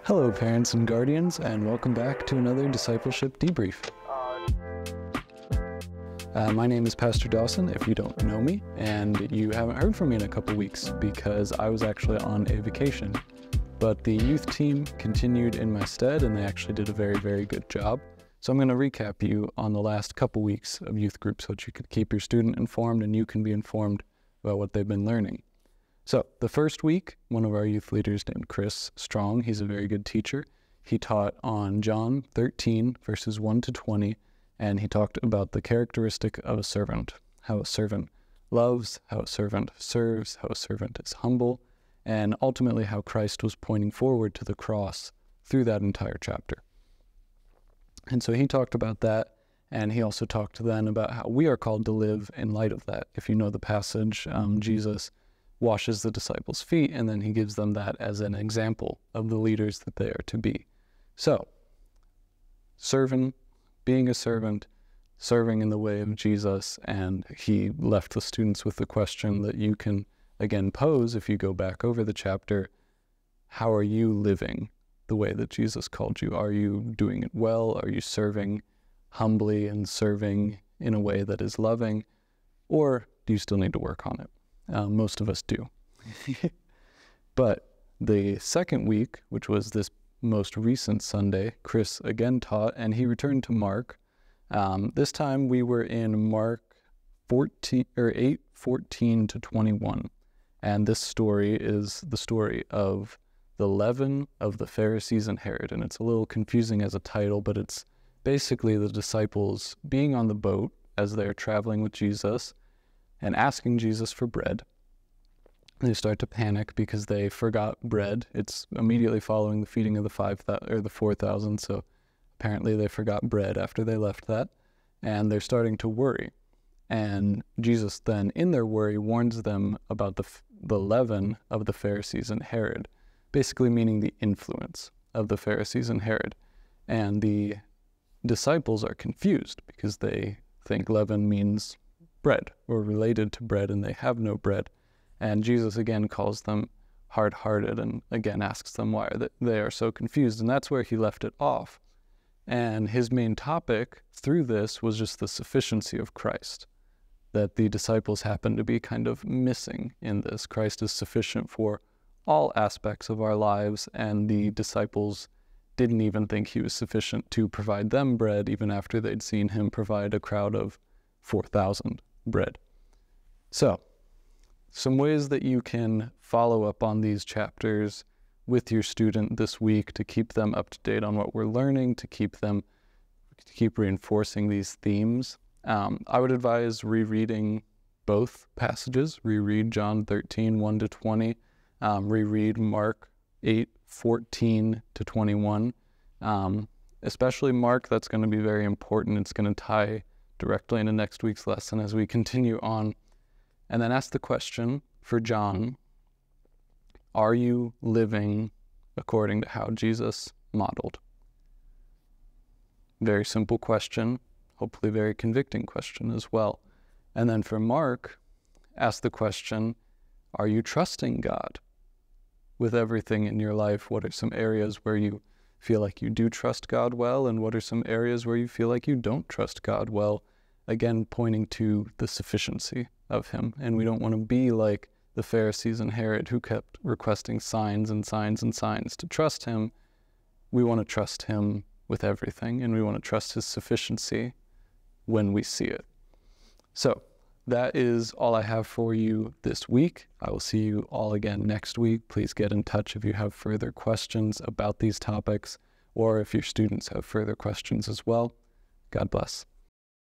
Hello, parents and guardians, and welcome back to another Discipleship Debrief. My name is Pastor Dawson, if you don't know me, and you haven't heard from me in a couple weeks because I was actually on a vacation. But the youth team continued in my stead, and they actually did a very, very good job. So I'm going to recap you on the last couple weeks of youth group so that you could keep your student informed and you can be informed about what they've been learning. So the first week, one of our youth leaders named Chris Strong, he's a very good teacher. He taught on John 13, verses 1 to 20, and he talked about the characteristic of a servant, how a servant loves, how a servant serves, how a servant is humble, and ultimately how Christ was pointing forward to the cross through that entire chapter. And so he talked about that, and he also talked then about how we are called to live in light of that. If you know the passage, Jesus washes the disciples' feet, and then he gives them that as an example of the leaders that they are to be. So, being a servant, serving in the way of Jesus, and he left the students with the question that you can again pose if you go back over the chapter: how are you living the way that Jesus called you? Are you doing it well? Are you serving humbly and serving in a way that is loving? Or do you still need to work on it? Most of us do. But the second week, which was this most recent Sunday, Chris again taught, and he returned to Mark. This time we were in Mark 8:14 to 21. And this story is the story of the leaven of the Pharisees and Herod. And it's a little confusing as a title, but it's basically the disciples being on the boat as they're traveling with Jesus and asking Jesus for bread. They start to panic because they forgot bread. It's immediately following the feeding of the 4,000, so apparently they forgot bread after they left that, and they're starting to worry. And Jesus then, in their worry, warns them about the leaven of the Pharisees and Herod, basically meaning the influence of the Pharisees and Herod. And the disciples are confused because they think leaven means bread or related to bread, and they have no bread. And Jesus again calls them hard-hearted and again asks them why they are so confused. And that's where he left it off. And his main topic through this was just the sufficiency of Christ, that the disciples happen to be kind of missing in this. Christ is sufficient for all aspects of our lives, and the disciples didn't even think he was sufficient to provide them bread, even after they'd seen him provide a crowd of 4,000 bread. So, some ways that you can follow up on these chapters with your student this week to keep them up to date on what we're learning, to keep reinforcing these themes. I would advise rereading both passages. Reread John 13, 1 to 20. Reread Mark 8:14 to 21. Especially Mark, that's going to be very important. It's going to tie directly into next week's lesson as we continue on. And then ask the question for John: are you living according to how Jesus modeled? Very simple question, hopefully very convicting question as well. And then for Mark, ask the question: are you trusting God with everything in your life? What are some areas where you feel like you do trust God well, and what are some areas where you feel like you don't trust God well? Again, pointing to the sufficiency of him. And we don't want to be like the Pharisees and Herod, who kept requesting signs and signs and signs to trust him. We want to trust him with everything, and we want to trust his sufficiency when we see it. So that is all I have for you this week. I will see you all again next week. Please get in touch if you have further questions about these topics, or if your students have further questions as well. God bless.